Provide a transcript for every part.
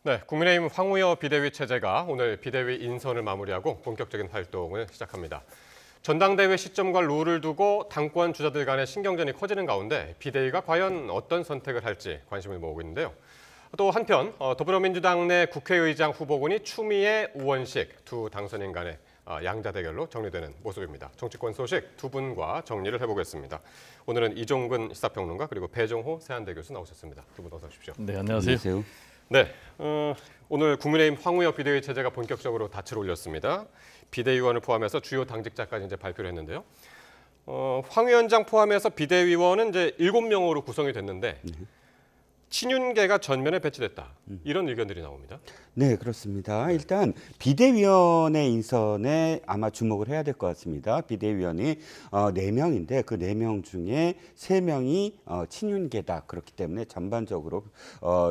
네, 국민의힘 황우여 비대위 체제가 오늘 비대위 인선을 마무리하고 본격적인 활동을 시작합니다. 전당대회 시점과 룰을 두고 당권 주자들 간의 신경전이 커지는 가운데 비대위가 과연 어떤 선택을 할지 관심을 모으고 있는데요. 또 한편 더불어민주당 내 국회의장 후보군이 추미애, 우원식 두 당선인 간의 양자 대결로 정리되는 모습입니다. 정치권 소식 두 분과 정리를 해보겠습니다. 오늘은 이종근 시사평론가 그리고 배종호 세한대 교수 나오셨습니다. 두 분 어서 오십시오. 네, 안녕하세요. 네, 오늘 국민의힘 황우여 비대위 체제가 본격적으로 닻을 올렸습니다. 비대위원을 포함해서 주요 당직자까지 이제 발표를 했는데요. 황 위원장 포함해서 비대위원은 이제 7명으로 구성이 됐는데 친윤계가 전면에 배치됐다. 이런 의견들이 나옵니다. 네, 그렇습니다. 일단 비대위원의 인선에 아마 주목을 해야 될 것 같습니다. 비대위원이 4명인데 그 4명 중에 3명이 친윤계다. 그렇기 때문에 전반적으로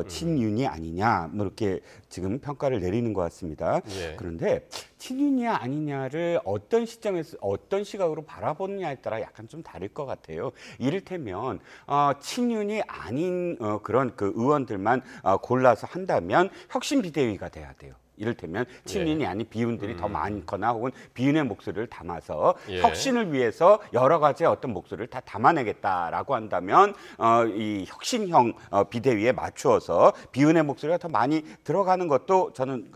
친윤이 아니냐 뭐 이렇게 지금 평가를 내리는 것 같습니다. 예. 그런데 친윤이냐 아니냐를 어떤 시점에서 어떤 시각으로 바라보느냐에 따라 약간 좀 다를 것 같아요. 이를테면 친윤이 아닌 그런 그 의원들만 골라서 한다면 혁신 비대위가 돼야 돼요. 이를테면 친윤이 아닌 비윤들이 더 많거나 혹은 비윤의 목소리를 담아서 혁신을 위해서 여러 가지 어떤 목소리를 다 담아내겠다라고 한다면 이 혁신형 비대위에 맞추어서 비윤의 목소리가 더 많이 들어가는 것도 저는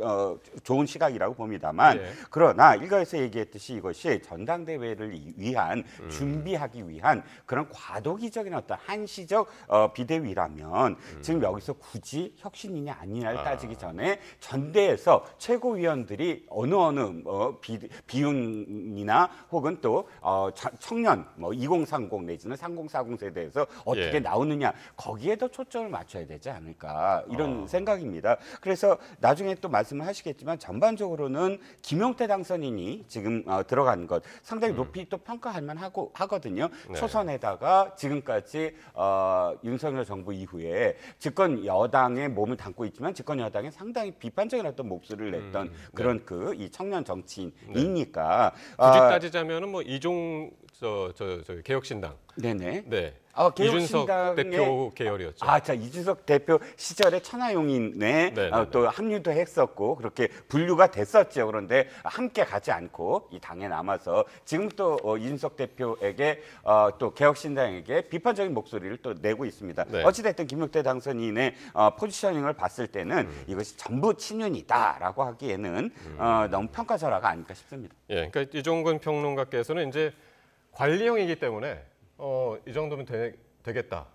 좋은 시각이라고 봅니다만 그러나 일각에서 얘기했듯이 이것이 전당대회를 위한 준비하기 위한 그런 과도기적인 어떤 한시적 비대위라면 지금 여기서 굳이 혁신이냐 아니냐를 따지기 전에 전대에서 최고위원들이 어느 비윤이나 혹은 또 청년 2030 내지는 3040 세대에서 어떻게 나오느냐 거기에 더 초점을 맞춰야 되지 않을까 이런 생각입니다. 그래서 나중에 또 말씀을 하시겠지만 전반적으로는 김용태 당선인이 지금 들어간 것 상당히 높이 또 평가할 만하고 하거든요. 초선에다가 지금까지 윤석열 정부 이후에 집권 여당의 몸을 담고 있지만 집권 여당에 상당히 비판적인 어떤 목소리를 냈던 그런 이 청년 정치인이니까 굳이 따지자면은 뭐 저 개혁신당. 네네. 네. 개혁신당의 이준석 대표 계열이었죠. 자, 이준석 대표 시절에 천하용인에 또 합류도 했었고 그렇게 분류가 됐었죠. 그런데 함께 가지 않고 이 당에 남아서 지금 또 이준석 대표에게 또 개혁신당에게 비판적인 목소리를 또 내고 있습니다. 어찌됐든 김용태 당선인의 포지셔닝을 봤을 때는 이것이 전부 친윤이다라고 하기에는 너무 평가절하가 아닐까 싶습니다. 예, 그러니까 이종근 평론가께서는 이제 관리형이기 때문에 이 정도면 되겠다.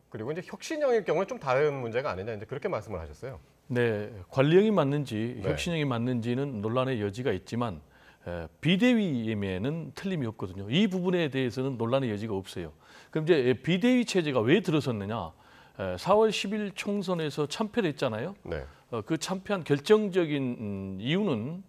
그리고 이제 혁신형일 경우는 좀 다른 문제가 아니냐 이제 그렇게 말씀을 하셨어요. 네, 관리형이 맞는지 혁신형이 맞는지는 논란의 여지가 있지만 비대위임에는 틀림이 없거든요. 이 부분에 대해서는 논란의 여지가 없어요. 그럼 이제 비대위 체제가 왜 들어섰느냐? 4월 10일 총선에서 참패를 했잖아요. 그 참패한 결정적인 이유는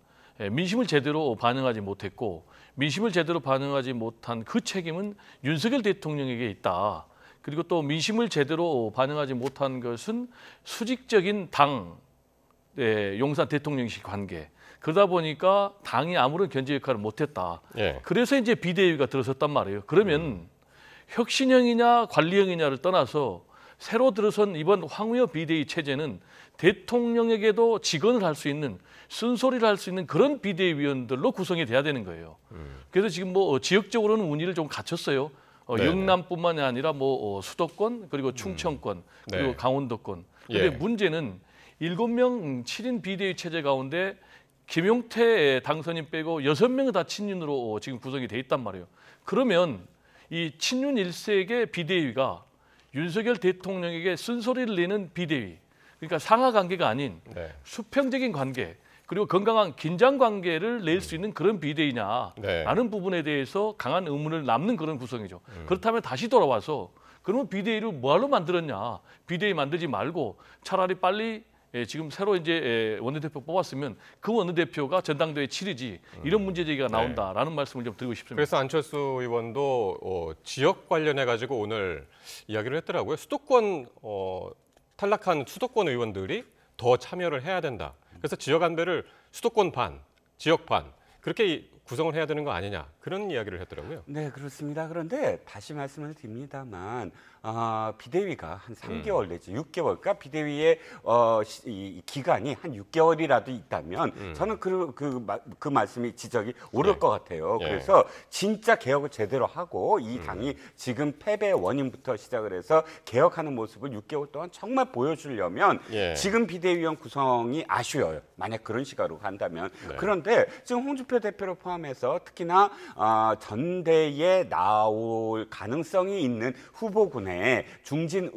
민심을 제대로 반영하지 못했고 민심을 제대로 반영하지 못한 그 책임은 윤석열 대통령에게 있다. 그리고 또 민심을 제대로 반영하지 못한 것은 수직적인 당 용산 대통령식 관계. 그러다 보니까 당이 아무런 견제 역할을 못했다. 그래서 이제 비대위가 들어섰단 말이에요. 그러면 혁신형이냐 관리형이냐를 떠나서 새로 들어선 이번 황우여 비대위 체제는 대통령에게도 직언을 할 수 있는 쓴소리를 할 수 있는 그런 비대위원들로 구성이 돼야 되는 거예요. 그래서 지금 뭐 지역적으로는 운의를 좀 갖췄어요. 영남뿐만이 아니라 뭐 수도권 그리고 충청권 그리고 강원도권. 그런데 문제는 7명 7인 비대위 체제 가운데 김용태 당선인 빼고 6명은 다 친윤으로 지금 구성이 돼 있단 말이에요. 그러면 이 친윤 일색의 비대위가 윤석열 대통령에게 쓴소리를 내는 비대위, 그러니까 상하 관계가 아닌 수평적인 관계, 그리고 건강한 긴장 관계를 낼 수 있는 그런 비대위냐라는 부분에 대해서 강한 의문을 남는 그런 구성이죠. 그렇다면 다시 돌아와서 그러면 비대위를 뭐하러 만들었냐? 비대위 만들지 말고 차라리 빨리 지금 새로 이제 원내대표 뽑았으면 그 원내대표가 전당대회 치르지 이런 문제 제기가 나온다라는 말씀을 좀 드리고 싶습니다. 그래서 안철수 의원도 지역 관련해 가지고 오늘 이야기를 했더라고요. 수도권 탈락한 수도권 의원들이 더 참여를 해야 된다. 그래서 지역 안배를 수도권 반, 지역 반 그렇게 구성을 해야 되는 거 아니냐. 그런 이야기를 했더라고요. 네, 그렇습니다. 그런데 다시 말씀을 드립니다만 비대위가 한 3개월 내지 6개월, 그러니까 비대위의 이 기간이 한 6개월이라도 있다면 저는 그 말씀이 지적이 옳을 예. 것 같아요. 예. 그래서 진짜 개혁을 제대로 하고 이 당이 지금 패배의 원인부터 시작을 해서 개혁하는 모습을 6개월 동안 정말 보여주려면 예. 지금 비대위원 구성이 아쉬워요. 만약 그런 시각으로 간다면. 네. 그런데 지금 홍준표 대표를 포함해서 특히나 전대에 나올 가능성이 있는 후보군의 중진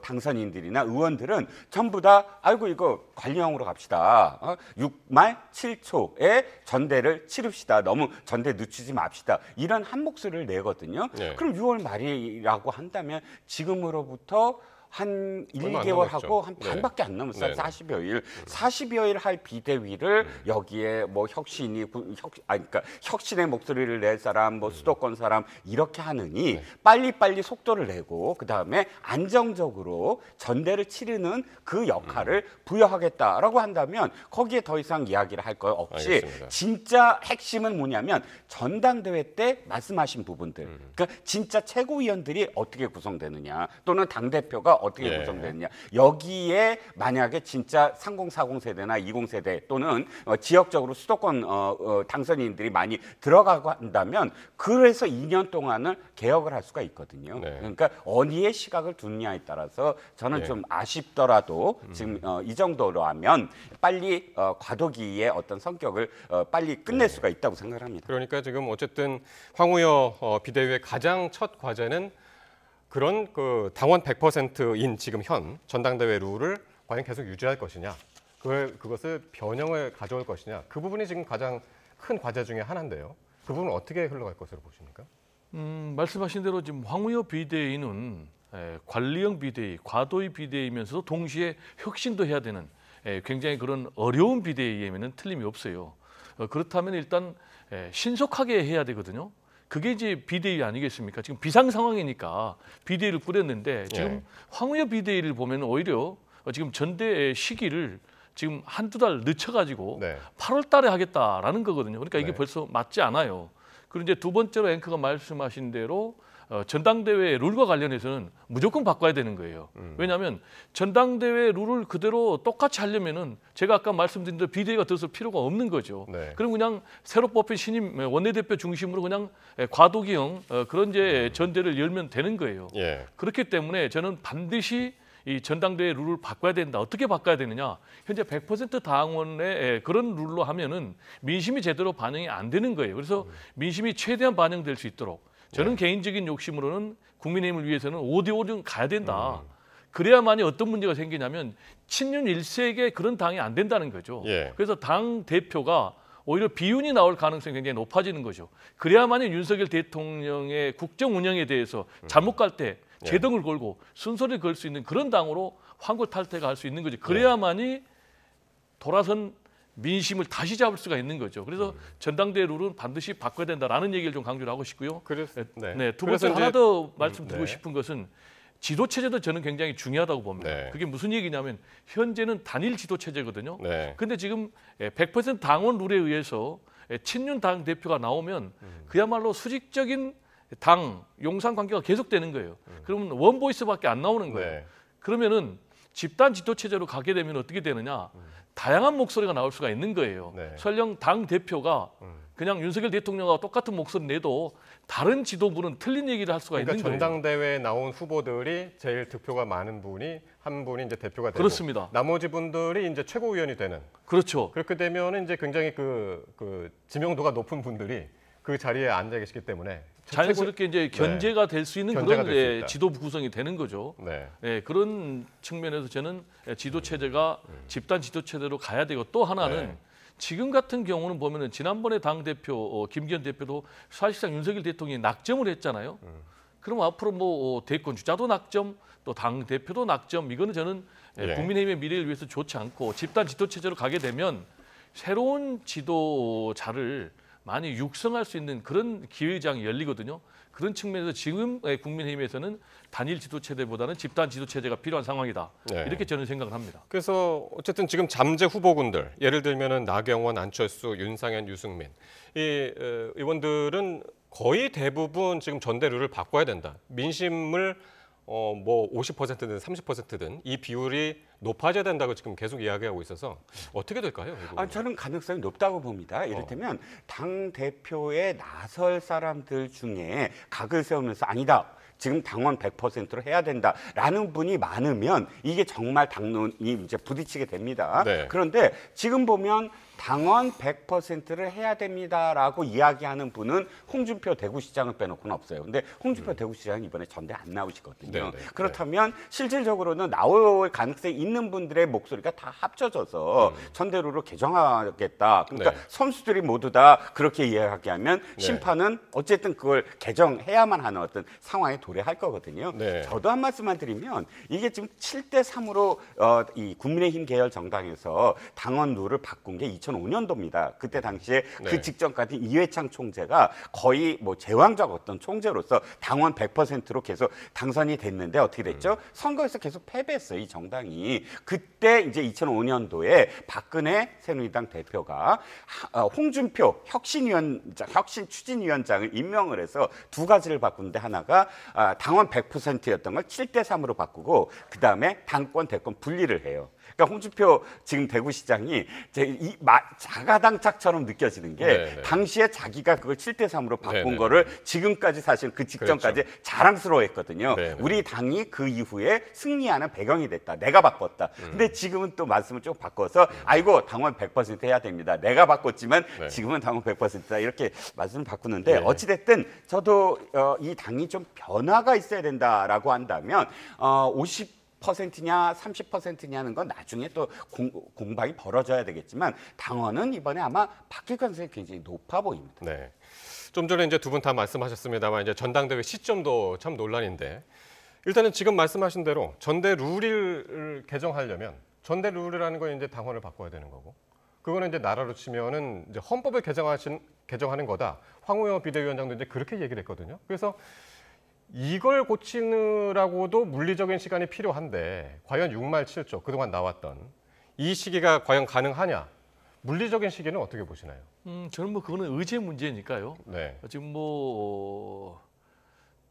당선인들이나 의원들은 전부 다 아이고 이거 관리형으로 갑시다. 6말 7초에 전대를 치릅시다. 너무 전대 늦추지 맙시다. 이런 한 목소리를 내거든요. 네. 그럼 6월 말이라고 한다면 지금으로부터 한 1, 얼마 안 2개월 남았죠. 하고 한 네. 반밖에 안 남았어요. 네, 네. 40여 일. 40여 일 할 비대위를 여기에 뭐 그러니까 혁신의 목소리를 낼 사람, 뭐 수도권 사람 이렇게 하느니 네. 빨리빨리 속도를 내고 그다음에 안정적으로 전대를 치르는 그 역할을 부여하겠다라고 한다면 거기에 더 이상 이야기를 할 거 없이 알겠습니다. 진짜 핵심은 뭐냐면 전당대회 때 말씀하신 부분들. 그러니까 진짜 최고위원들이 어떻게 구성되느냐 또는 당대표가 어떻게 예. 구성되느냐. 여기에 만약에 진짜 3040 세대나 20 세대 또는 지역적으로 수도권 당선인들이 많이 들어가고 한다면 그래서 2년 동안을 개혁을 할 수가 있거든요. 네. 그러니까 어디에 시각을 두느냐에 따라서 저는 예. 좀 아쉽더라도 지금 이 정도로 하면 빨리 과도기의 어떤 성격을 빨리 끝낼 수가 있다고 생각합니다. 그러니까 지금 어쨌든 황우여 비대위의 가장 첫 과제는 그런 그 당원 100%인 지금 현 전당대회 룰을 과연 계속 유지할 것이냐, 그것을 변형을 가져올 것이냐, 그 부분이 지금 가장 큰 과제 중에 하나인데요. 그 부분은 어떻게 흘러갈 것으로 보십니까? 말씀하신 대로 지금 황우여 비대위는 관리형 비대위, 과도의 비대위이면서도 동시에 혁신도 해야 되는 굉장히 그런 어려운 비대위이면은 틀림이 없어요. 그렇다면 일단 신속하게 해야 되거든요. 그게 이제 비대위 아니겠습니까? 지금 비상 상황이니까 비대위를 꾸렸는데 지금 예. 황우여 비대위를 보면 오히려 지금 전대 시기를 지금 한두 달 늦춰가지고 네. 8월 달에 하겠다라는 거거든요. 그러니까 이게 네. 벌써 맞지 않아요. 그리고 이제 두 번째로 앵커가 말씀하신 대로 전당대회 룰과 관련해서는 무조건 바꿔야 되는 거예요. 왜냐하면 전당대회 룰을 그대로 똑같이 하려면은 제가 아까 말씀드린 대로 비대위가 들어설 필요가 없는 거죠. 네. 그럼 그냥 새로 뽑힌 신임 원내대표 중심으로 그냥 과도기형 그런 이제 전대를 열면 되는 거예요. 예. 그렇기 때문에 저는 반드시 이 전당대회 룰을 바꿔야 된다. 어떻게 바꿔야 되느냐? 현재 100% 당원의 그런 룰로 하면은 민심이 제대로 반영이 안 되는 거예요. 그래서 민심이 최대한 반영될 수 있도록 저는 개인적인 욕심으로는 국민의힘을 위해서는 5대5는 가야 된다. 그래야만이 어떤 문제가 생기냐면 친윤 일색의 그런 당이 안 된다는 거죠. 예. 그래서 당 대표가 오히려 비윤이 나올 가능성이 굉장히 높아지는 거죠. 그래야만이 윤석열 대통령의 국정 운영에 대해서 잘못 갈 때 제동을 걸고 순서를 걸 수 있는 그런 당으로 환골탈태가 할 수 있는 거죠. 그래야만이 돌아선 민심을 다시 잡을 수가 있는 거죠. 그래서 전당대회 룰은 반드시 바꿔야 된다라는 얘기를 좀 강조를 하고 싶고요. 네, 두 번째 하나 더 말씀드리고 네. 싶은 것은 지도 체제도 저는 굉장히 중요하다고 봅니다. 네. 그게 무슨 얘기냐면 현재는 단일 지도 체제거든요. 네. 근데 지금 100% 당원 룰에 의해서 친윤 당 대표가 나오면 그야말로 수직적인 당 용산 관계가 계속되는 거예요. 그러면 원보이스밖에 안 나오는 거예요. 네. 그러면은 집단 지도 체제로 가게 되면 어떻게 되느냐? 다양한 목소리가 나올 수가 있는 거예요. 네. 설령 당 대표가 그냥 윤석열 대통령과 똑같은 목소리 내도 다른 지도부는 틀린 얘기를 할 수가 그러니까 있는 거예요. 전당대회에 나온 후보들이 제일 득표가 많은 분이 한 분이 이제 대표가 되고 그렇습니다. 나머지 분들이 이제 최고위원이 되는. 그렇죠. 그렇게 되면 이제 굉장히 그 지명도가 높은 분들이 그 자리에 앉아 계시기 때문에 자연스럽게 이제 견제가 될 수 있는 견제가 그런 될수 있다. 지도부 구성이 되는 거죠. 네. 그런 측면에서 저는 지도 체제가 집단 지도 체제로 가야 되고 또 하나는 네. 지금 같은 경우는 보면은 지난번에 당 대표 김기현 대표도 사실상 윤석열 대통령이 낙점을 했잖아요. 그럼 앞으로 뭐 대권 주자도 낙점, 또 당 대표도 낙점. 이거는 저는 예. 국민의힘의 미래를 위해서 좋지 않고 집단 지도 체제로 가게 되면 새로운 지도자를 많이 육성할 수 있는 그런 기회장이 열리거든요. 그런 측면에서 지금 국민의힘에서는 단일 지도체제보다는 집단 지도체제가 필요한 상황이다. 네. 이렇게 저는 생각을 합니다. 그래서 어쨌든 지금 잠재 후보군들, 예를 들면은 나경원, 안철수, 윤상현, 유승민 이 의원들은 거의 대부분 지금 전대 룰을 바꿔야 된다. 민심을 뭐 50%든 30%든 이 비율이 높아져야 된다고 지금 계속 이야기하고 있어서 어떻게 될까요? 저는 가능성이 높다고 봅니다. 이를테면 당 대표에 나설 사람들 중에 각을 세우면서 아니다. 지금 당원 100%로 해야 된다라는 분이 많으면 이게 정말 당론이 이제 부딪히게 됩니다. 네. 그런데 지금 보면 당원 100%를 해야 됩니다라고 이야기하는 분은 홍준표 대구시장을 빼놓고는 없어요. 근데 홍준표 대구시장은 이번에 전대 안 나오시거든요. 네, 네, 그렇다면 실질적으로는 나올 가능성이 있는 분들의 목소리가 다 합쳐져서 전대로를 개정하겠다. 그러니까 네. 선수들이 모두 다 그렇게 이야기하면 네. 심판은 어쨌든 그걸 개정해야만 하는 어떤 상황에 도래할 거거든요. 네. 저도 한 말씀만 드리면 이게 지금 7대 3으로 이 국민의힘 계열 정당에서 당원 룰을 바꾼 게 2005년도입니다. 그때 당시에 네. 그 직전까지 이회창 총재가 거의 뭐 제왕적 어떤 총재로서 당원 100%로 계속 당선이 됐는데 어떻게 됐죠? 선거에서 계속 패배했어요, 이 정당이. 그때 이제 2005년도에 박근혜 새누리당 대표가 홍준표 혁신 추진위원장을 임명을 해서 두 가지를 바꾸는데 하나가 당원 100%였던 걸 7대 3으로 바꾸고 그다음에 당권 대권 분리를 해요. 그러니까 홍준표 지금 대구시장이 자가당착처럼 느껴지는 게 네네. 당시에 자기가 그걸 7대 3으로 바꾼 네네. 거를 지금까지 사실 그 직전까지 그렇죠. 자랑스러워했거든요. 네네. 우리 당이 그 이후에 승리하는 배경이 됐다. 내가 바꿨다. 근데 지금은 또 말씀을 좀 바꿔서 아이고 당원 100% 해야 됩니다. 내가 바꿨지만 네. 지금은 당원 100%다. 이렇게 말씀을 바꾸는데 네. 어찌됐든 저도 이 당이 좀 변화가 있어야 된다라고 한다면 50%냐 30%냐는 건 나중에 또 공방이 벌어져야 되겠지만 당원은 이번에 아마 바뀔 가능성이 굉장히 높아 보입니다. 네. 좀 전에 이제 두 분 다 말씀하셨습니다만 이제 전당대회 시점도 참 논란인데 일단은 지금 말씀하신 대로 전대 룰을 개정하려면 전대 룰이라는 건 이제 당원을 바꿔야 되는 거고 그거는 이제 나라로 치면은 이제 헌법을 개정하는 거다. 황우여 비대위원장도 이제 그렇게 얘기를 했거든요. 그래서 이걸 고치느라고도 물리적인 시간이 필요한데 과연 6말 7조 그동안 나왔던 이 시기가 과연 가능하냐? 물리적인 시기는 어떻게 보시나요? 저는 뭐 그거는 의제 문제니까요. 네. 지금 뭐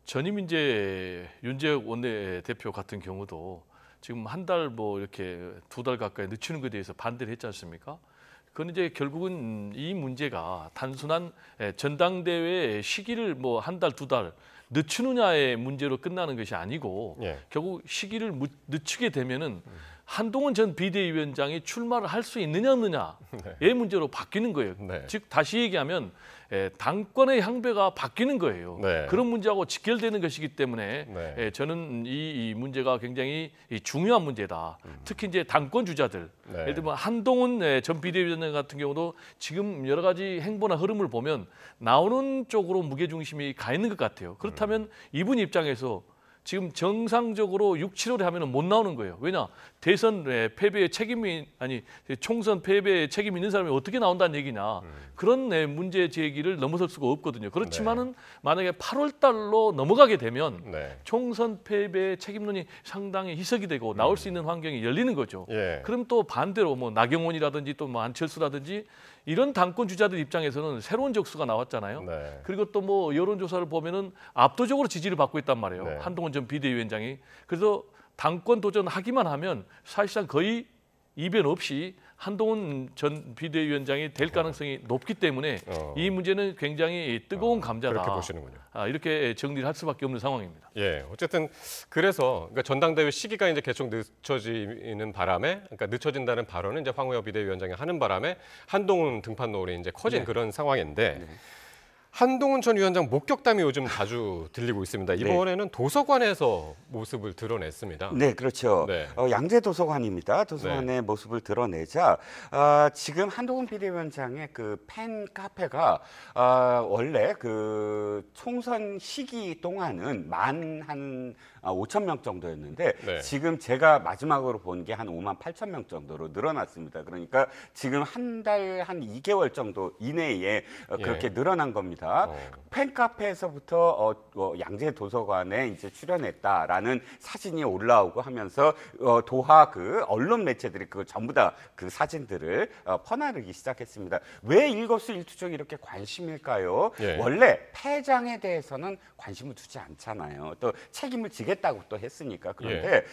전임 이제 윤재욱 원내대표 같은 경우도 지금 한 달 뭐 이렇게 2달 가까이 늦추는 것에 대해서 반대를 했지 않습니까? 그건 이제 결국은 이 문제가 단순한 전당대회 시기를 뭐 한 달, 2달 늦추느냐의 문제로 끝나는 것이 아니고 예. 결국 시기를 늦추게 되면은 한동훈 전 비대위원장이 출마를 할 수 있느냐 없느냐의 문제로 바뀌는 거예요. 네. 즉 다시 얘기하면 당권의 향배가 바뀌는 거예요. 네. 그런 문제하고 직결되는 것이기 때문에 네. 저는 이 문제가 굉장히 중요한 문제다. 특히 이제 당권 주자들, 네. 예를 들면 한동훈 전 비대위원장 같은 경우도 지금 여러 가지 행보나 흐름을 보면 나오는 쪽으로 무게중심이 가 있는 것 같아요. 그렇다면 이분 입장에서 지금 정상적으로 6, 7월에 하면 못 나오는 거예요. 왜냐? 대선 패배의 책임이 아니 총선 패배의 책임 있는 사람이 어떻게 나온다는 얘기냐. 그런 문제 제기를 넘어설 수가 없거든요. 그렇지만은 만약에 8월 달로 넘어가게 되면 네. 총선 패배의 책임론이 상당히 희석이 되고 나올 수 있는 환경이 열리는 거죠. 예. 그럼 또 반대로 뭐 나경원이라든지 또 뭐 안철수라든지 이런 당권 주자들 입장에서는 새로운 적수가 나왔잖아요. 네. 그리고 또 뭐 여론조사를 보면은 압도적으로 지지를 받고 있단 말이에요. 네. 한동훈 전 비대위원장이. 그래서 당권 도전하기만 하면 사실상 거의 이변 없이 한동훈 전 비대위원장이 될 가능성이 높기 때문에 이 문제는 굉장히 뜨거운 감자다. 그렇게 보시는군요. 이렇게 정리를 할 수밖에 없는 상황입니다. 예, 어쨌든 그래서 그러니까 전당대회 시기가 이제 계속 늦춰지는 바람에, 그러니까 늦춰진다는 발언은 이제 황우여 비대위원장이 하는 바람에 한동훈 등판론이 이제 커진 그런 상황인데. 한동훈 전 위원장 목격담이 요즘 자주 들리고 있습니다. 이번에는 도서관에서 모습을 드러냈습니다. 네, 그렇죠. 네. 양재 도서관입니다. 도서관의 모습을 드러내자 지금 한동훈 비대위원장의 그 팬 카페가 원래 그 총선 시기 동안은 만 한 5천 명 정도였는데 네. 지금 제가 마지막으로 본 게 한 5만 8천 명 정도로 늘어났습니다. 그러니까 지금 한 달 한 2개월 정도 이내에 그렇게 늘어난 겁니다. 팬카페에서부터 양재 도서관에 이제 출연했다라는 사진이 올라오고 하면서 도하 그 언론 매체들이 그 전부 다 그 사진들을 퍼나르기 시작했습니다. 왜 일거수일투족이 이렇게 관심일까요? 예. 원래 패장에 대해서는 관심을 두지 않잖아요. 또 책임을 지겠다고 또 했으니까. 그런데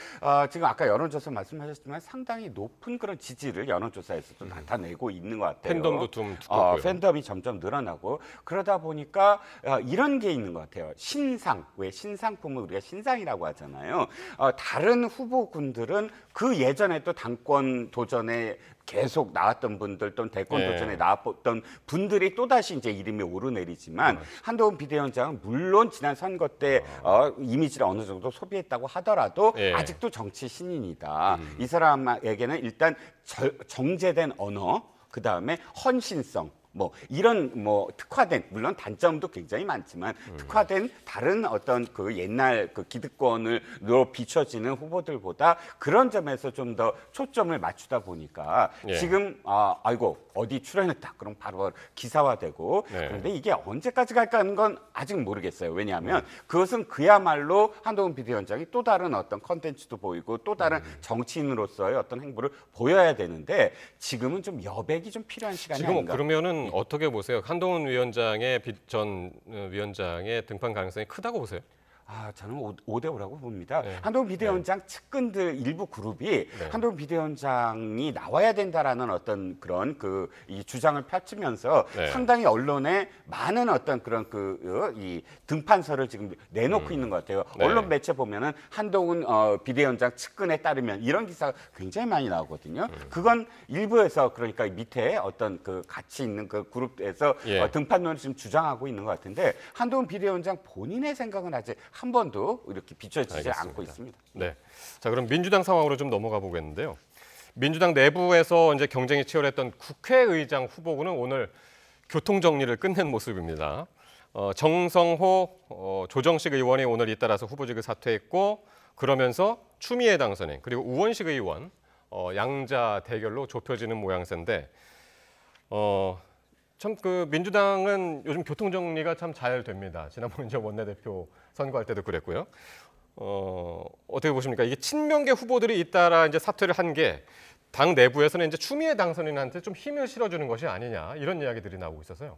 지금 아까 여론조사 말씀하셨지만 상당히 높은 그런 지지를 여론조사에서도 나타내고 있는 것 같아요. 팬덤도 좀 두껍고요. 팬덤이 점점 늘어나고 그러다 보니까 이런 게 있는 것 같아요. 신상, 왜 신상품을 우리가 신상이라고 하잖아요. 다른 후보군들은 그 예전에 또 당권 도전에 계속 나왔던 분들 또는 대권 네. 도전에 나왔던 분들이 또다시 이제 이름이 오르내리지만 한동훈 비대위원장은 물론 지난 선거 때 이미지를 어느 정도 소비했다고 하더라도 예. 아직도 정치 신인이다. 이 사람에게는 일단 정제된 언어, 그 다음에 헌신성, 뭐 이런 뭐 특화된 물론 단점도 굉장히 많지만 특화된 다른 어떤 그 옛날 그 기득권으로 비춰지는 후보들보다 그런 점에서 좀 더 초점을 맞추다 보니까 예. 지금 아이고 어디 출연했다 그럼 바로 기사화되고 네. 그런데 이게 언제까지 갈까 하는 건 아직 모르겠어요. 왜냐하면 그것은 그야말로 한동훈 비대위원장이 또 다른 어떤 컨텐츠도 보이고 또 다른 정치인으로서의 어떤 행보를 보여야 되는데 지금은 좀 여백이 좀 필요한 시간이 지금 아닌가. 그러면은 어떻게 보세요? 한동훈 위원장의 전 위원장의 등판 가능성이 크다고 보세요? 저는 5대 5라고 봅니다. 네. 한동훈 비대위원장 측근들 일부 그룹이 네. 한동훈 비대위원장이 나와야 된다라는 어떤 그런 이 주장을 펼치면서 네. 상당히 언론에 많은 어떤 그런 이 등판서를 지금 내놓고 있는 것 같아요. 네. 언론 매체 보면은 한동훈 비대위원장 측근에 따르면 이런 기사가 굉장히 많이 나오거든요. 그건 일부에서 그러니까 밑에 어떤 그 같이 있는 그 그룹에서 예. 등판론을 지금 주장하고 있는 것 같은데 한동훈 비대위원장 본인의 생각은 아직 한 번도 이렇게 비춰지지 알겠습니다. 않고 있습니다. 네. 자, 그럼 민주당 상황으로 좀 넘어가 보겠는데요. 민주당 내부에서 이제 경쟁이 치열했던 국회의장 후보군은 오늘 교통 정리를 끝낸 모습입니다. 정성호, 조정식 의원이 오늘 잇따라서 후보직을 사퇴했고 그러면서 추미애 당선인 그리고 우원식 의원 양자 대결로 좁혀지는 모양새인데 참 그 민주당은 요즘 교통 정리가 참 잘 됩니다. 지난번 이제 원내대표 선거할 때도 그랬고요. 어떻게 보십니까? 이게 친명계 후보들이 잇따라 이제 사퇴를 한 게 당 내부에서는 이제 추미애 당선인한테 좀 힘을 실어주는 것이 아니냐 이런 이야기들이 나오고 있어서요.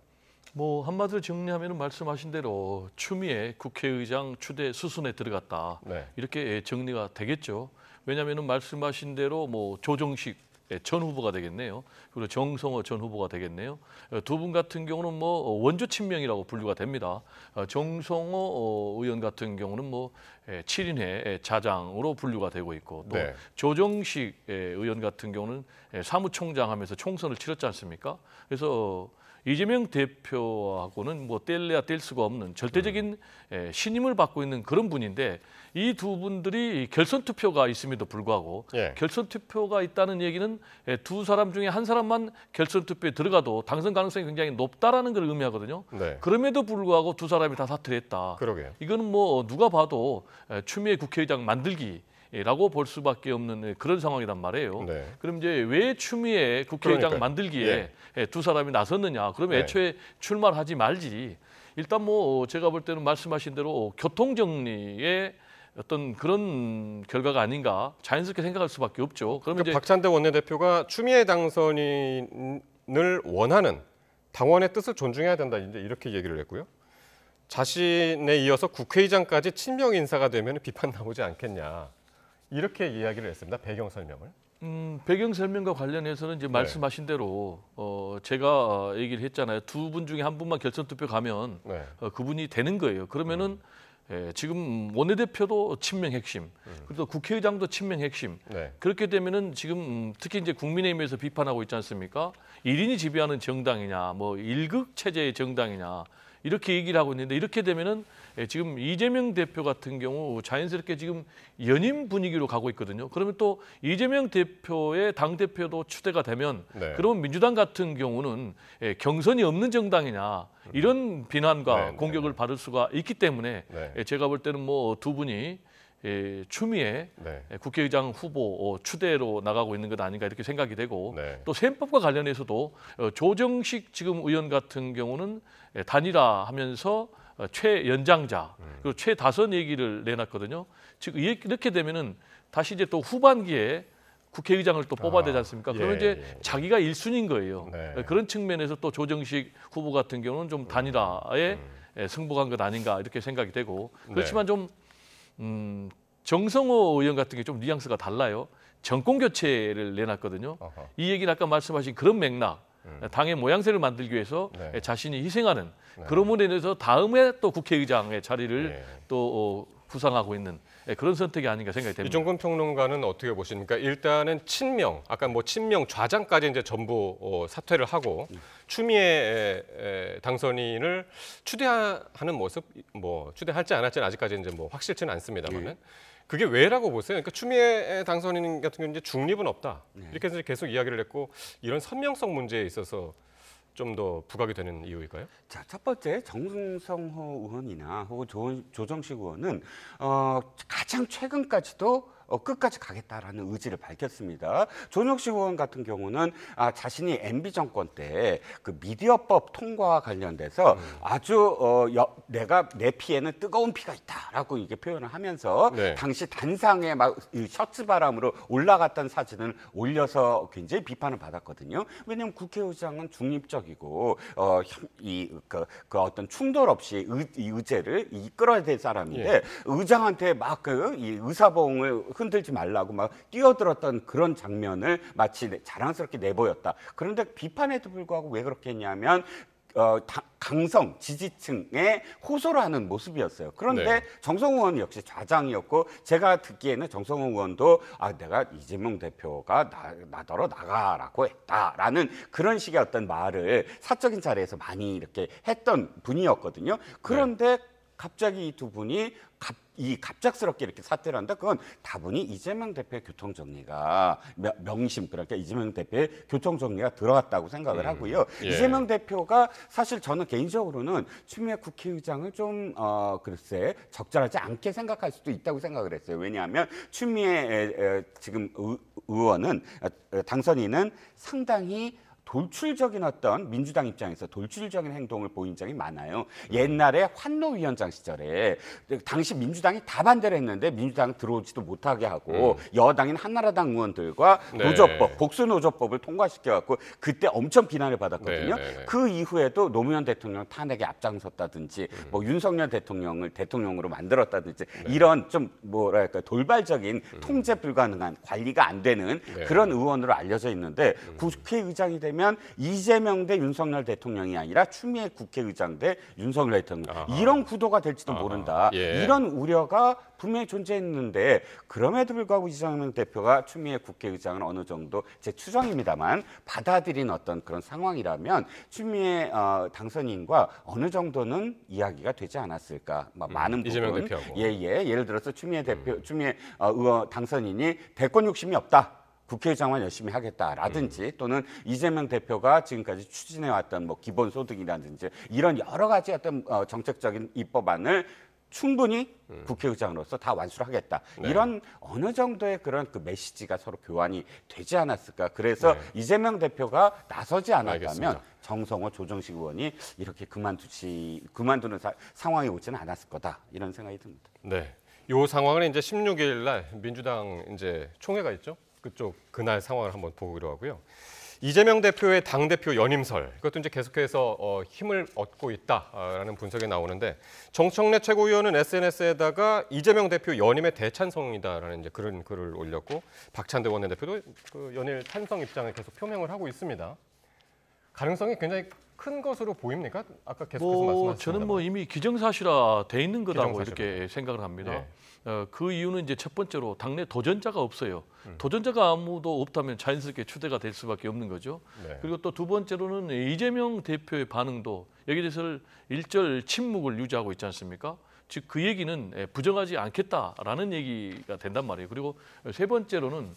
뭐 한마디로 정리하면 말씀하신 대로 추미애 국회의장 추대 수순에 들어갔다. 네. 이렇게 정리가 되겠죠. 왜냐하면 말씀하신 대로 뭐 조정식 전 후보가 되겠네요. 그리고 정성호 전 후보가 되겠네요. 두 분 같은 경우는 뭐 원조 친명이라고 분류가 됩니다. 정성호 의원 같은 경우는 뭐 7인회 자장으로 분류가 되고 있고 또 네. 조정식 의원 같은 경우는 사무총장 하면서 총선을 치렀지 않습니까? 그래서 이재명 대표하고는 뭐 뗄래야 뗄 수가 없는 절대적인 신임을 받고 있는 그런 분인데 이 두 분들이 결선 투표가 있음에도 불구하고 예. 결선 투표가 있다는 얘기는 두 사람 중에 한 사람만 결선 투표에 들어가도 당선 가능성이 굉장히 높다라는 걸 의미하거든요. 네. 그럼에도 불구하고 두 사람이 다 사퇴를 했다. 그러게요. 이거는 뭐 누가 봐도 추미애 국회의장 만들기라고 볼 수밖에 없는 그런 상황이란 말이에요. 네. 그럼 이제 왜 추미애 국회의장 그러니까요. 만들기에 두 사람이 나섰느냐? 그러면 네. 애초에 출마를 하지 말지. 일단 뭐 제가 볼 때는 말씀하신 대로 교통 정리의 어떤 그런 결과가 아닌가 자연스럽게 생각할 수밖에 없죠. 그러면 그러니까 이제 박찬대 원내대표가 추미애 당선인을 원하는 당원의 뜻을 존중해야 된다 이제 이렇게 얘기를 했고요. 자신에 이어서 국회의장까지 친명 인사가 되면 비판 나오지 않겠냐 이렇게 이야기를 했습니다. 배경 설명을. 배경 설명과 관련해서는 이제 말씀하신 대로 제가 얘기를 했잖아요. 두 분 중에 한 분만 결선 투표 가면 네. 그분이 되는 거예요. 그러면은 지금 원내대표도 친명 핵심, 그리고 국회의장도 친명 핵심. 네. 그렇게 되면은 지금 특히 이제 국민의힘에서 비판하고 있지 않습니까? 1인이 지배하는 정당이냐, 뭐 일극 체제의 정당이냐. 이렇게 얘기를 하고 있는데 이렇게 되면은 지금 이재명 대표 같은 경우 자연스럽게 지금 연임 분위기로 가고 있거든요. 그러면 또 이재명 대표의 당 대표도 추대가 되면 네. 그러면 민주당 같은 경우는 경선이 없는 정당이냐 이런 비난과 네, 공격을 네. 받을 수가 있기 때문에 네. 제가 볼 때는 뭐 두 분이 추미애 네. 국회의장 후보 추대로 나가고 있는 것 아닌가 이렇게 생각이 되고 네. 또 셈법과 관련해서도 조정식 지금 의원 같은 경우는 단일화하면서 최연장자 그리고 최다선 얘기를 내놨거든요. 즉 이렇게 되면은 다시 이제 또 후반기에 국회의장을 또 뽑아야 되지 않습니까? 그러면 이제 자기가 1순위인 거예요. 네. 그런 측면에서 또 조정식 후보 같은 경우는 좀 단일화에 승복한 것 아닌가 이렇게 생각이 되고 그렇지만 좀 정성호 의원 같은 게 좀 뉘앙스가 달라요. 정권 교체를 내놨거든요. 어허. 이 얘기는 아까 말씀하신 그런 맥락, 당의 모양새를 만들기 위해서 네. 자신이 희생하는 그런 면에 대해서 다음에 또 국회의장의 자리를 또 구상하고 있는 그런 선택이 아닌가 생각이 됩니다. 이종근 평론가는 어떻게 보십니까? 일단은 친명, 아까 뭐 친명 좌장까지 이제 전부 사퇴를 하고 추미애 당선인을 추대하는 모습, 뭐 추대할지 안 할지는 아직까지 이제 뭐 확실치는 않습니다만은 그게 왜라고 보세요? 그러니까 추미애 당선인 같은 경우는 이제 중립은 없다 이렇게 해서 계속 이야기를 했고 이런 선명성 문제에 있어서 좀 더 부각이 되는 이유일까요? 자, 첫 번째 정성호 의원이나 혹은 조정식 의원은 가장 최근까지도 끝까지 가겠다라는 의지를 밝혔습니다. 조정식 의원 같은 경우는 자신이 MB 정권 때 그 미디어법 통과와 관련돼서 아주 내가 내 피에는 뜨거운 피가 있다라고 이게 표현을 하면서 네. 당시 단상에 막 셔츠 바람으로 올라갔던 사진을 올려서 굉장히 비판을 받았거든요. 왜냐하면 국회의장은 중립적이고 그 어떤 충돌 없이 의제를 이끌어야 될 사람인데 의장한테 막 이 의사봉을 흔들지 말라고 막 뛰어들었던 그런 장면을 마치 자랑스럽게 내보였다. 그런데 비판에도 불구하고 왜 그렇게 했냐면 강성 지지층에 호소를 하는 모습이었어요. 그런데 네. 정성호 의원 역시 좌장이었고 제가 듣기에는 정성호 의원도 내가 이재명 대표가 나더러 나가라고 했다라는 그런 식의 어떤 말을 사적인 자리에서 많이 이렇게 했던 분이었거든요. 그런데 갑자기 이 두 분이 갑작스럽게 이렇게 사퇴를 한다. 그건 다분히 이재명 대표의 교통정리가 명심 그러니까 이재명 대표의 교통정리가 들어갔다고 생각을 하고요. 이재명 대표가 사실 저는 개인적으로는 추미애 국회의장을 좀 글쎄 적절하지 않게 생각할 수도 있다고 생각을 했어요. 왜냐하면 추미애 지금 의원은 당선인은 상당히 돌출적인 어떤 민주당 입장에서 돌출적인 행동을 보인 적이 많아요. 옛날에 환노위원장 시절에 당시 민주당이 다 반대를 했는데 민주당 들어오지도 못하게 하고 여당인 한나라당 의원들과 노조법, 복수노조법을 통과시켜갖고 그때 엄청 비난을 받았거든요. 그 이후에도 노무현 대통령 탄핵에 앞장섰다든지 뭐 윤석열 대통령을 대통령으로 만들었다든지 이런 좀 뭐랄까 돌발적인 통제 불가능한 관리가 안 되는 그런 의원으로 알려져 있는데 국회의장이 되면 이재명 대 윤석열 대통령이 아니라 추미애 국회의장 대 윤석열 대통령 이런 구도가 될지도 모른다. 이런 우려가 분명히 존재했는데 그럼에도 불구하고 이재명 대표가 추미애 국회의장을 어느 정도 제 추정입니다만 받아들인 어떤 그런 상황이라면 추미애 당선인과 어느 정도는 이야기가 되지 않았을까. 많은 이재명 부분 대표하고. 예를 들어서 추미애 대표 추미애 의원 당선인이 대권 욕심이 없다. 국회의장만 열심히 하겠다라든지 또는 이재명 대표가 지금까지 추진해왔던 뭐 기본소득이라든지 이런 여러 가지 어떤 정책적인 입법안을 충분히 국회의장으로서 다 완수를 하겠다. 이런 어느 정도의 그런 그 메시지가 서로 교환이 되지 않았을까. 그래서 이재명 대표가 나서지 않았다면 알겠습니다. 정성호, 조정식 의원이 이렇게 그만두는 상황이 오지는 않았을 거다. 이런 생각이 듭니다. 네. 이 상황은 이제 16일 날 민주당 이제 총회가 있죠. 그쪽 그날 상황을 한번 보기로 하고요. 이재명 대표의 당대표 연임설 이것도 이제 계속해서 힘을 얻고 있다라는 분석이 나오는데 정청래 최고위원은 SNS에다가 이재명 대표 연임의 대찬성이다라는 이제 그런 글을 올렸고 박찬대 원내대표도 그 연일 찬성 입장을 계속 표명을 하고 있습니다. 가능성이 굉장히 큰 것으로 보입니까? 아까 계속해서 말씀하셨습니다. 저는 이미 기정사실화 돼 있는 거라고 기정사실화. 이렇게 생각을 합니다. 그 이유는 이제 첫 번째로 당내 도전자가 없어요. 도전자가 아무도 없다면 자연스럽게 추대가 될 수밖에 없는 거죠. 그리고 또 두 번째로는 이재명 대표의 반응도 여기에 대해서 일절 침묵을 유지하고 있지 않습니까? 즉 그 얘기는 부정하지 않겠다라는 얘기가 된단 말이에요. 그리고 세 번째로는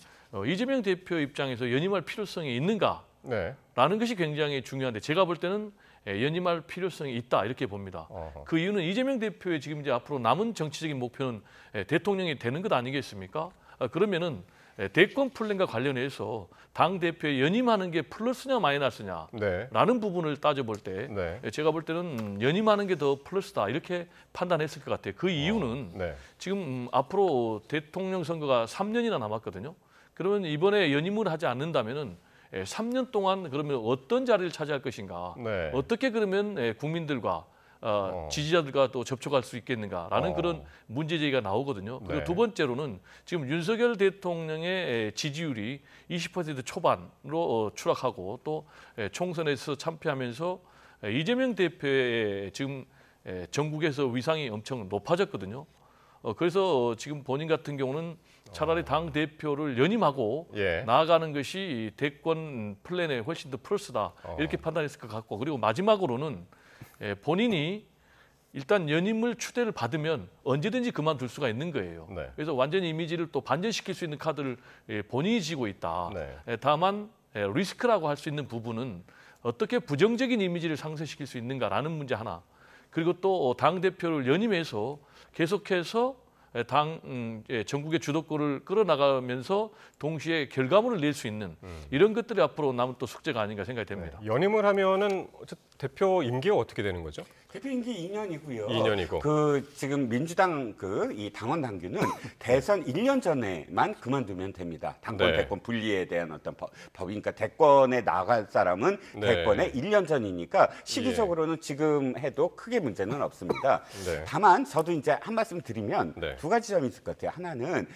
이재명 대표 입장에서 연임할 필요성이 있는가? 라는 것이 굉장히 중요한데 제가 볼 때는 연임할 필요성이 있다 이렇게 봅니다. 그 이유는 이재명 대표의 지금 이제 앞으로 남은 정치적인 목표는 대통령이 되는 것 아니겠습니까? 그러면은 대권 플랜과 관련해서 당 대표에 연임하는 게 플러스냐 마이너스냐라는 부분을 따져볼 때 제가 볼 때는 연임하는 게 더 플러스다 이렇게 판단했을 것 같아요. 그 이유는 지금 앞으로 대통령 선거가 3년이나 남았거든요. 그러면 이번에 연임을 하지 않는다면은 3년 동안 그러면 어떤 자리를 차지할 것인가? 어떻게 그러면 국민들과 지지자들과 또 접촉할 수 있겠는가라는 그런 문제 제기가 나오거든요. 그리고 두 번째로는 지금 윤석열 대통령의 지지율이 20% 초반으로 추락하고 또 총선에서 참패하면서 이재명 대표의 지금 전국에서 위상이 엄청 높아졌거든요. 그래서 지금 본인 같은 경우는 차라리 당 대표를 연임하고 나아가는 것이 대권 플랜에 훨씬 더 플러스다 이렇게 판단했을 것 같고, 그리고 마지막으로는 본인이 일단 연임을 추대를 받으면 언제든지 그만둘 수가 있는 거예요. 그래서 완전히 이미지를 또 반전시킬 수 있는 카드를 본인이 쥐고 있다. 다만 리스크라고 할 수 있는 부분은 어떻게 부정적인 이미지를 상쇄시킬 수 있는가라는 문제 하나, 그리고 또 당 대표를 연임해서 계속해서 전국의 주도권을 끌어나가면서 동시에 결과물을 낼 수 있는 이런 것들이 앞으로 남은 또 숙제가 아닌가 생각이 됩니다. 연임을 하면은 대표 임기가 어떻게 되는 거죠? 대표 임기 2년이고요. 2년이고. 그 지금 민주당 이 당원 당규는 대선 1년 전에만 그만두면 됩니다. 당권 대권 분리에 대한 어떤 법이니까 대권에 나갈 사람은 대권에 1년 전이니까 시기적으로는 지금 해도 크게 문제는 없습니다. 다만 저도 이제 한 말씀 드리면 두 가지 점이 있을 것 같아요. 하나는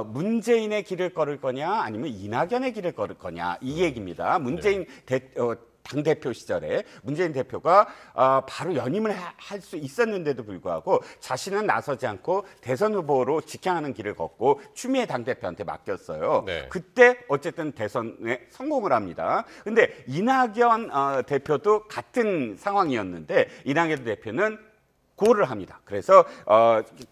문재인의 길을 걸을 거냐 아니면 이낙연의 길을 걸을 거냐 이 얘기입니다. 문재인 당대표 시절에 문재인 대표가 바로 연임을 할 수 있었는데도 불구하고 자신은 나서지 않고 대선 후보로 직행하는 길을 걷고 추미애 당대표한테 맡겼어요. 그때 어쨌든 대선에 성공을 합니다. 근데 이낙연 대표도 같은 상황이었는데 이낙연 대표는 고를 합니다. 그래서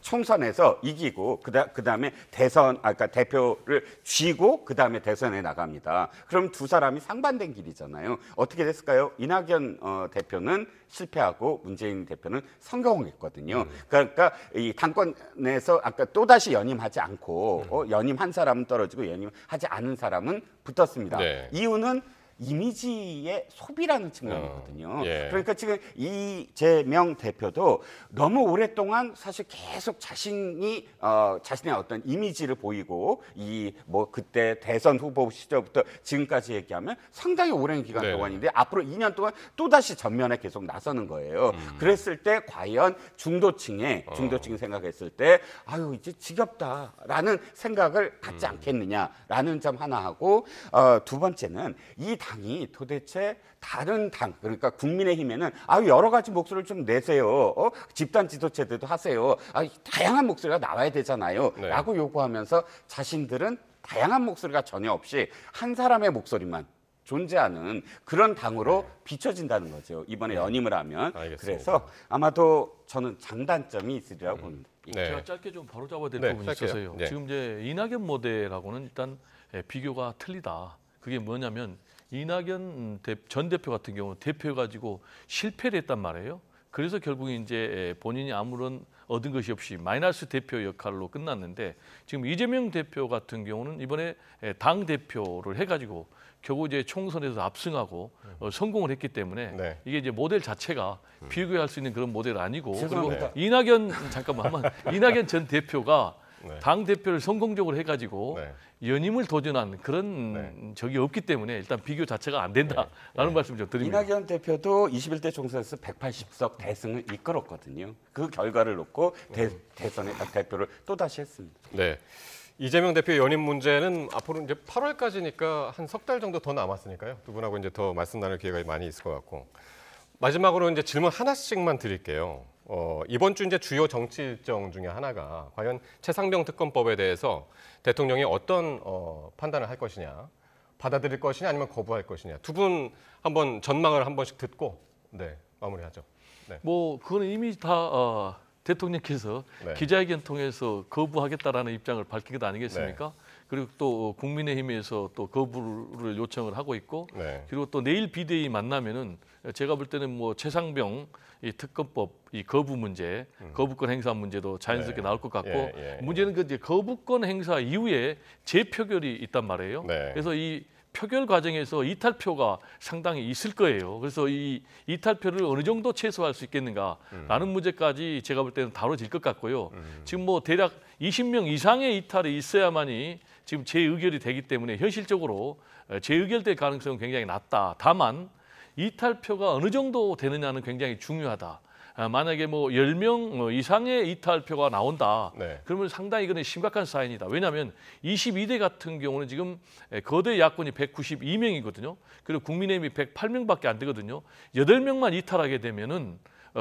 총선에서 이기고 그다음에 그러니까 대표를 쥐고 그다음에 대선에 나갑니다. 그럼 두 사람이 상반된 길이잖아요. 어떻게 됐을까요? 이낙연 대표는 실패하고 문재인 대표는 성공했거든요. 그러니까 이 당권에서 아까 또다시 연임하지 않고 연임한 사람은 떨어지고 연임하지 않은 사람은 붙었습니다. 이유는 이미지의 소비라는 측면이거든요. 그러니까 지금 이재명 대표도 너무 오랫동안 사실 계속 자신의 어떤 이미지를 보이고 뭐 그때 대선 후보 시절부터 지금까지 얘기하면 상당히 오랜 기간 동안인데 앞으로 2년 동안 또다시 전면에 계속 나서는 거예요. 그랬을 때 과연 중도층이 생각했을 때 아유 이제 지겹다라는 생각을 갖지 않겠느냐라는 점 하나 하고, 두 번째는 이 당이 도대체 다른 당, 그러니까 국민의힘에는 여러 가지 목소리를 좀 내세요. 집단 지도체제도 하세요. 다양한 목소리가 나와야 되잖아요. 라고 요구하면서 자신들은 다양한 목소리가 전혀 없이 한 사람의 목소리만 존재하는 그런 당으로 비춰진다는 거죠. 이번에 연임을 하면. 그래서 아마도 저는 장단점이 있으리라고 봅니다. 제가 짧게 좀 바로잡아야 될 부분이 있어서요. 지금 이제 이낙연 모델하고는 일단 비교가 틀리다. 그게 뭐냐면 이낙연 전 대표 같은 경우는 대표해가지고 실패를 했단 말이에요. 그래서 결국 이제 본인이 아무런 얻은 것이 없이 마이너스 대표 역할로 끝났는데, 지금 이재명 대표 같은 경우는 이번에 당 대표를 해가지고 결국 이제 총선에서 압승하고 성공을 했기 때문에 이게 이제 모델 자체가 비교할 수 있는 그런 모델 아니고, 그리고 이낙연 이낙연 전 대표가 당 대표를 성공적으로 해가지고 연임을 도전한 그런 적이 없기 때문에 일단 비교 자체가 안 된다라는 말씀 좀 드립니다. 이낙연 대표도 21대 총선에서 180석 대승을 이끌었거든요. 그 결과를 놓고 대선의 대표를 또 다시 했습니다. 이재명 대표 연임 문제는 앞으로 이제 8월까지니까 한 석 달 정도 더 남았으니까요. 두 분하고 이제 더 말씀 나눌 기회가 많이 있을 것 같고, 마지막으로 이제 질문 하나씩만 드릴게요. 이번 주 이제 주요 정치 일정 중에 하나가 과연 최상병 특검법에 대해서 대통령이 어떤 판단을 할 것이냐, 받아들일 것이냐 아니면 거부할 것이냐, 두 분 한번 전망을 한 번씩 듣고 마무리하죠. 뭐 그거는 이미 다 대통령께서 기자회견 통해서 거부하겠다라는 입장을 밝힌 것 아니겠습니까? 그리고 또 국민의힘에서 또 거부를 요청을 하고 있고 네. 그리고 또 내일 비대위 만나면은 제가 볼 때는 뭐 최상병 이 특검법 이 거부 문제, 거부권 행사 문제도 자연스럽게 네. 나올 것 같고 예. 문제는 그 이제 거부권 행사 이후에 재표결이 있단 말이에요. 네. 그래서 이 표결 과정에서 이탈표가 상당히 있을 거예요. 그래서 이 이탈표를 어느 정도 최소화할 수 있겠는가라는 문제까지 제가 볼 때는 다뤄질 것 같고요. 지금 뭐 대략 20명 이상의 이탈이 있어야만이 지금 재의결이 되기 때문에 현실적으로 재의결될 가능성은 굉장히 낮다. 다만 이탈표가 어느 정도 되느냐는 굉장히 중요하다. 만약에 뭐 10명 이상의 이탈표가 나온다. 네. 그러면 상당히 이거는 심각한 사인이다. 왜냐하면 22대 같은 경우는 지금 거대 야권이 192명이거든요. 그리고 국민의힘이 108명밖에 안 되거든요. 8명만 이탈하게 되면은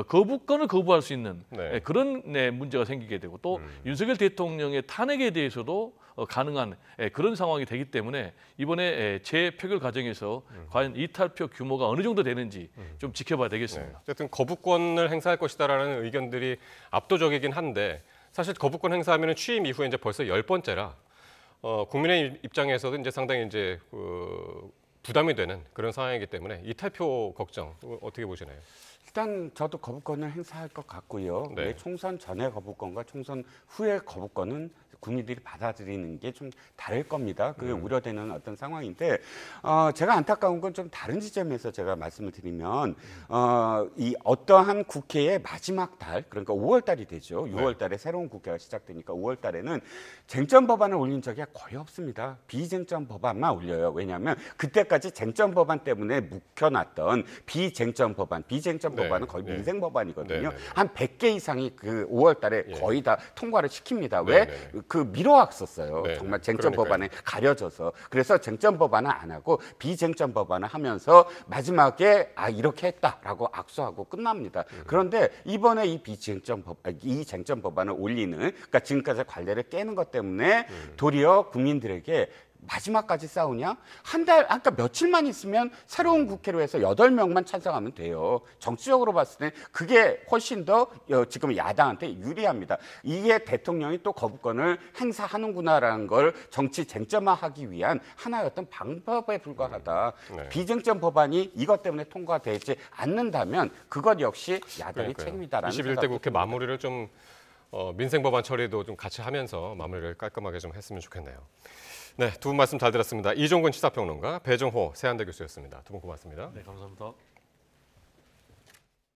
거부권을 거부할 수 있는 네. 그런 문제가 생기게 되고 또 윤석열 대통령의 탄핵에 대해서도 가능한 그런 상황이 되기 때문에 이번에 재표결 과정에서 과연 이탈표 규모가 어느 정도 되는지 좀 지켜봐야 네. 되겠습니다. 어쨌든 거부권을 행사할 것이다라는 의견들이 압도적이긴 한데 사실 거부권 행사하면 취임 이후에 이제 벌써 10번째라 국민의 입장에서도 이제 상당히 이제 부담이 되는 그런 상황이기 때문에 이탈표 걱정 어떻게 보시나요? 일단 저도 거부권을 행사할 것 같고요. 네. 왜 총선 전의 거부권과 총선 후의 거부권은 국민들이 받아들이는 게 좀 다를 겁니다. 그게 우려되는 어떤 상황인데 제가 안타까운 건 좀 다른 지점에서 제가 말씀을 드리면 이 어떠한 국회의 마지막 달 그러니까 5월 달이 되죠. 6월 달에 새로운 국회가 시작되니까 5월 달에는 쟁점 법안을 올린 적이 거의 없습니다. 비쟁점 법안만 올려요. 왜냐하면 그때까지 쟁점 법안 때문에 묵혀놨던 비쟁점 법안, 비쟁점 네. 법안은 거의 네. 민생 법안이거든요. 네. 한 100개 이상이 그 5월 달에 예. 거의 다 통과를 시킵니다. 네. 왜? 네. 그 미뤄왔었어요. 네. 정말 쟁점 그러니까요. 법안에 가려져서. 그래서 쟁점 법안은 안 하고 비쟁점 법안을 하면서 마지막에 이렇게 했다라고 악수하고 끝납니다. 그런데 이번에 이 이 쟁점 법안을 올리는 그러니까 지금까지 관례를 깨는 것 때문에 도리어 국민들에게 마지막까지 싸우냐? 한 달, 아까 며칠만 있으면 새로운 국회로 해서 8명만 찬성하면 돼요. 정치적으로 봤을 때 그게 훨씬 더 지금 야당한테 유리합니다. 이게 대통령이 또 거부권을 행사하는구나라는 걸 정치 쟁점화하기 위한 하나의 어떤 방법에 불과하다. 네. 비쟁점 법안이 이것 때문에 통과되지 않는다면 그것 역시 야당의 그러니까요. 책임이다라는 21대 생각도 국회 듭니다. 마무리를 좀 민생 법안 처리도 좀 같이 하면서 마무리를 깔끔하게 좀 했으면 좋겠네요. 네, 두 분 말씀 잘 들었습니다. 이종근 시사평론가, 배정호 세한대 교수였습니다. 두 분 고맙습니다. 네, 감사합니다.